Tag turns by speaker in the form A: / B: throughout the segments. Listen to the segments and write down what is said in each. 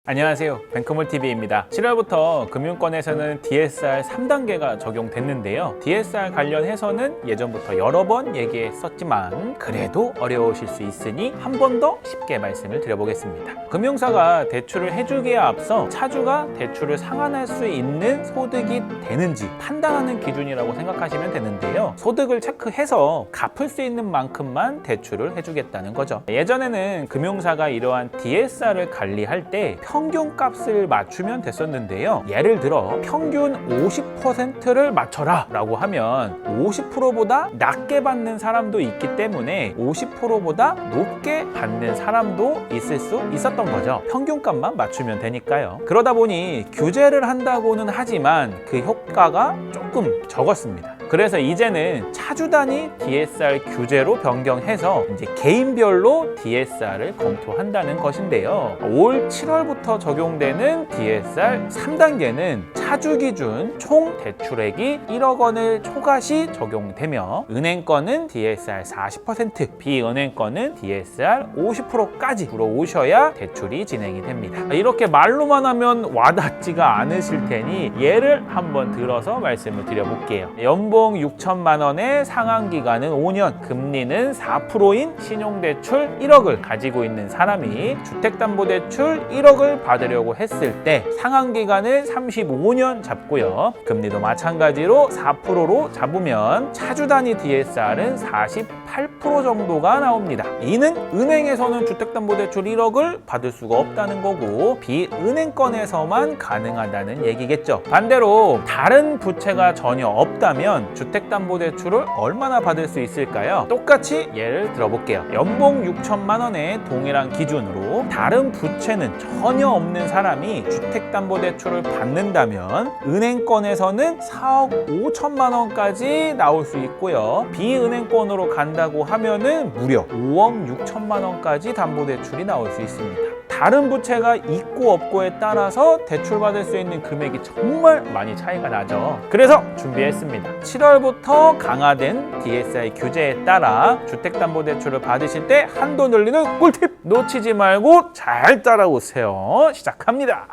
A: 안녕하세요, 뱅크몰TV입니다. 7월부터 금융권에서는 DSR 3단계가 적용됐는데요. DSR 관련해서는 예전부터 여러 번 얘기했었지만 그래도 어려우실 수 있으니 한 번 더 쉽게 말씀을 드려보겠습니다. 금융사가 대출을 해주기에 앞서 차주가 대출을 상환할 수 있는 소득이 되는지 판단하는 기준이라고 생각하시면 되는데요. 소득을 체크해서 갚을 수 있는 만큼만 대출을 해주겠다는 거죠. 예전에는 금융사가 이러한 DSR을 관리할 때 평균 값을 맞추면 됐었는데요. 예를 들어 평균 50%를 맞춰라 라고 하면 50%보다 낮게 받는 사람도 있기 때문에 50%보다 높게 받는 사람도 있을 수 있었던 거죠. 평균 값만 맞추면 되니까요. 그러다 보니 규제를 한다고는 하지만 그 효과가 조금 적었습니다. 그래서 이제는 차주 단위 DSR 규제로 변경해서 이제 개인별로 DSR을 검토한다는 것인데요. 올 7월부터 적용되는 DSR 3단계는 차주 기준 총 대출액이 1억 원을 초과시 적용되며 은행권은 DSR 40%, 비은행권은 DSR 50%까지 들어오셔야 대출이 진행이 됩니다. 이렇게 말로만 하면 와닿지가 않으실 테니 예를 한번 들어서 말씀을 드려볼게요. 연봉 6천만 원의 상환기간은 5년, 금리는 4%인 신용대출 1억을 가지고 있는 사람이 주택담보대출 1억을 받으려고 했을 때 상환기간을 35년 잡고요. 금리도 마찬가지로 4%로 잡으면 차주 단위 DSR은 48% 정도가 나옵니다. 이는 은행에서는 주택담보대출 1억을 받을 수가 없다는 거고 비은행권에서만 가능하다는 얘기겠죠. 반대로 다른 부채가 전혀 없다면 주택담보대출을 얼마나 받을 수 있을까요? 똑같이 예를 들어볼게요. 연봉 6천만 원의 동일한 기준으로 다른 부채는 전혀 없는 사람이 주택담보대출을 받는다면 은행권에서는 4억 5천만 원까지 나올 수 있고요. 비은행권으로 간다고 하면은 무려 5억 6천만 원까지 담보대출이 나올 수 있습니다. 다른 부채가 있고 없고에 따라서 대출받을 수 있는 금액이 정말 많이 차이가 나죠. 그래서 준비했습니다. 7월부터 강화된 DSR 규제에 따라 주택담보대출을 받으실 때 한도 늘리는 꿀팁 놓치지 말고 잘 따라오세요. 시작합니다.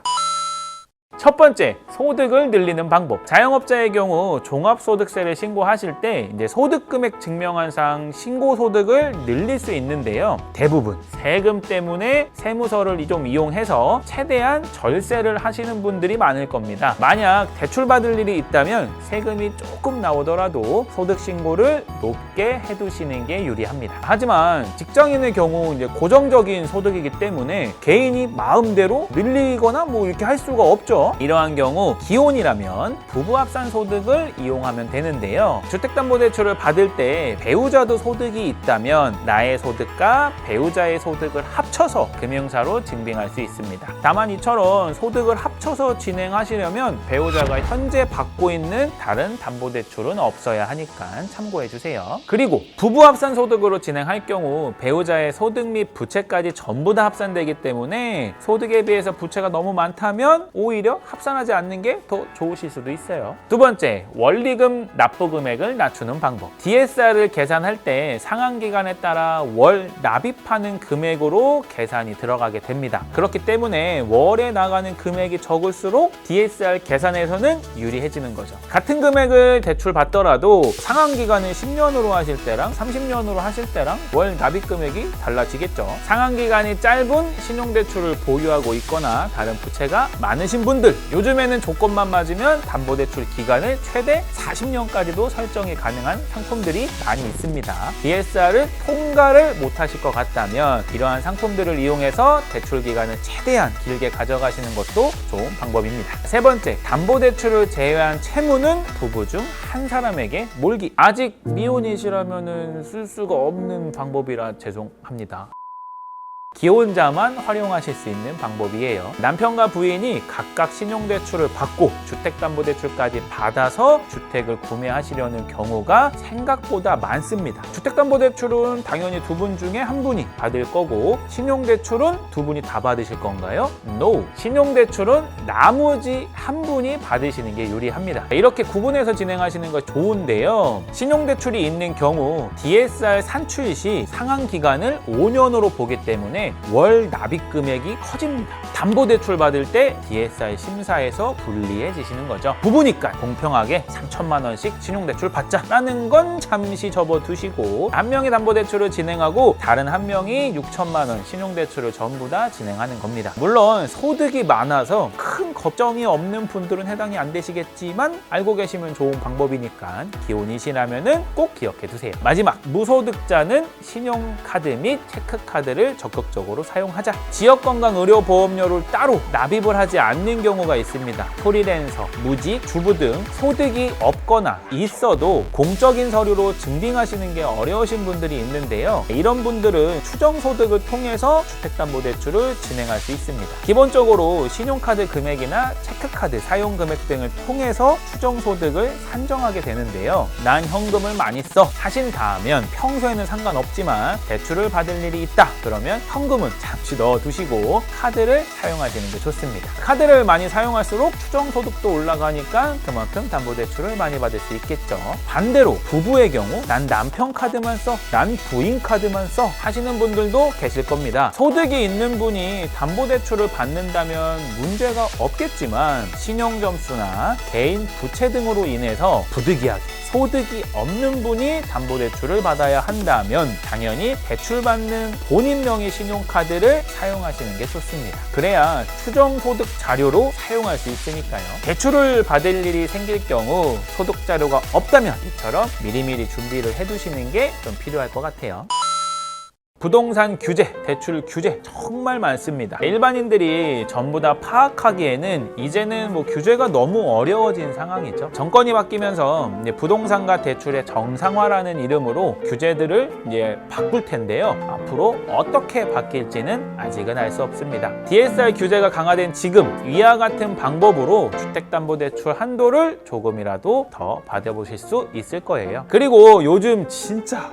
A: 첫 번째, 소득을 늘리는 방법. 자영업자의 경우 종합소득세를 신고하실 때 이제 소득금액 증명한상 신고소득을 늘릴 수 있는데요. 대부분 세금 때문에 세무서를 좀 이용해서 최대한 절세를 하시는 분들이 많을 겁니다. 만약 대출받을 일이 있다면 세금이 조금 나오더라도 소득신고를 높게 해두시는 게 유리합니다. 하지만 직장인의 경우 이제 고정적인 소득이기 때문에 개인이 마음대로 늘리거나 뭐 이렇게 할 수가 없죠. 이러한 경우 기혼이라면 부부합산 소득을 이용하면 되는데요. 주택담보대출을 받을 때 배우자도 소득이 있다면 나의 소득과 배우자의 소득을 합쳐서 금융사로 증빙할 수 있습니다. 다만 이처럼 소득을 합쳐서 진행하시려면 배우자가 현재 받고 있는 다른 담보대출은 없어야 하니까 참고해 주세요. 그리고 부부합산 소득으로 진행할 경우 배우자의 소득 및 부채까지 전부 다 합산되기 때문에 소득에 비해서 부채가 너무 많다면 오히려 합산하지 않는 게 더 좋으실 수도 있어요. 두 번째, 원리금 납부 금액을 낮추는 방법. DSR을 계산할 때 상환기간에 따라 월 납입하는 금액으로 계산이 들어가게 됩니다. 그렇기 때문에 월에 나가는 금액이 적을수록 DSR 계산에서는 유리해지는 거죠. 같은 금액을 대출받더라도 상환기간을 10년으로 하실 때랑 30년으로 하실 때랑 월 납입 금액이 달라지겠죠. 상환기간이 짧은 신용대출을 보유하고 있거나 다른 부채가 많으신 분들, 요즘에는 조건만 맞으면 담보대출 기간을 최대 40년까지도 설정이 가능한 상품들이 많이 있습니다. DSR을 통과를 못하실 것 같다면 이러한 상품들을 이용해서 대출 기간을 최대한 길게 가져가시는 것도 좋은 방법입니다. 세 번째, 담보대출을 제외한 채무는 부부 중 한 사람에게 몰기. 아직 미혼이시라면 쓸 수가 없는 방법이라 죄송합니다. 기혼자만 활용하실 수 있는 방법이에요. 남편과 부인이 각각 신용대출을 받고 주택담보대출까지 받아서 주택을 구매하시려는 경우가 생각보다 많습니다. 주택담보대출은 당연히 두 분 중에 한 분이 받을 거고 신용대출은 두 분이 다 받으실 건가요? No! 신용대출은 나머지 한 분이 받으시는 게 유리합니다. 이렇게 구분해서 진행하시는 거 좋은데요. 신용대출이 있는 경우 DSR 산출 시 상환기간을 5년으로 보기 때문에 월 납입 금액이 커집니다. 담보대출 받을 때 DSR 심사에서 불리해지시는 거죠. 부부니까 공평하게 3천만 원씩 신용대출 받자라는 건 잠시 접어두시고 한 명이 담보대출을 진행하고 다른 한 명이 6천만 원 신용대출을 전부 다 진행하는 겁니다. 물론 소득이 많아서 큰 걱정이 없는 분들은 해당이 안 되시겠지만 알고 계시면 좋은 방법이니까 기혼이시라면은 꼭 기억해 두세요. 마지막, 무소득자는 신용카드 및 체크카드를 적극적으로 사용하자. 지역건강의료보험료를 따로 납입을 하지 않는 경우가 있습니다. 프리랜서, 무직, 주부 등 소득이 없거나 있어도 공적인 서류로 증빙하시는 게 어려우신 분들이 있는데요. 이런 분들은 추정소득을 통해서 주택담보대출을 진행할 수 있습니다. 기본적으로 신용카드 금액이나 체크카드 사용 금액 등을 통해서 추정소득을 산정하게 되는데요. 난 현금을 많이 써 하신 다음엔 평소에는 상관없지만 대출을 받을 일이 있다 그러면 현금은 잠시 넣어두시고 카드를 사용하시는 게 좋습니다. 카드를 많이 사용할수록 추정소득도 올라가니까 그만큼 담보대출을 많이 받을 수 있겠죠. 반대로 부부의 경우 난 남편 카드만 써, 난 부인 카드만 써 하시는 분들도 계실 겁니다. 소득이 있는 분이 담보대출을 받는다면 문제가 없겠지만 신용점수나 개인 부채 등으로 인해서 부득이하게 소득이 없는 분이 담보대출을 받아야 한다면 당연히 대출받는 본인 명의 신용카드를 사용하시는 게 좋습니다. 그래야 추정소득 자료로 사용할 수 있으니까요. 대출을 받을 일이 생길 경우 소득 자료가 없다면 이처럼 미리미리 준비를 해두시는 게 좀 필요할 것 같아요. 부동산 규제, 대출 규제 정말 많습니다. 일반인들이 전부 다 파악하기에는 이제는 규제가 너무 어려워진 상황이죠. 정권이 바뀌면서 부동산과 대출의 정상화라는 이름으로 규제들을 바꿀 텐데요. 앞으로 어떻게 바뀔지는 아직은 알 수 없습니다. DSR 규제가 강화된 지금 위와 같은 방법으로 주택담보대출 한도를 조금이라도 더 받아보실 수 있을 거예요. 그리고 요즘 진짜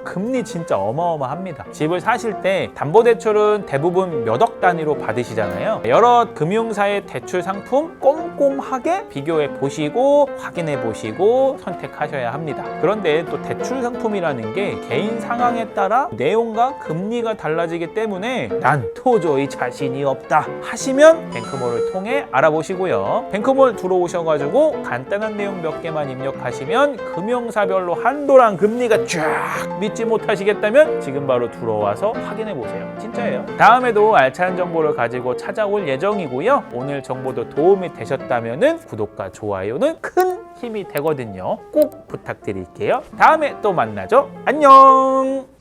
A: 금리 진짜 어마어마합니다. 집을 사실 때 담보대출은 대부분 몇 억 단위로 받으시잖아요. 여러 금융사의 대출 상품 꼼꼼하게 비교해 보시고 확인해 보시고 선택하셔야 합니다. 그런데 또 대출 상품이라는 게 개인 상황에 따라 내용과 금리가 달라지기 때문에 난 도저히 자신이 없다 하시면 뱅크몰을 통해 알아보시고요. 뱅크몰 들어오셔가지고 간단한 내용 몇 개만 입력하시면 금융사별로 한도랑 금리가 쫙 믿지 못하시겠다면 지금 바로 들어와서 확인해 보세요. 진짜예요. 다음에도 알찬 정보를 가지고 찾아올 예정이고요. 오늘 정보도 도움이 되셨다면 구독과 좋아요는 큰 힘이 되거든요. 꼭 부탁드릴게요. 다음에 또 만나죠. 안녕.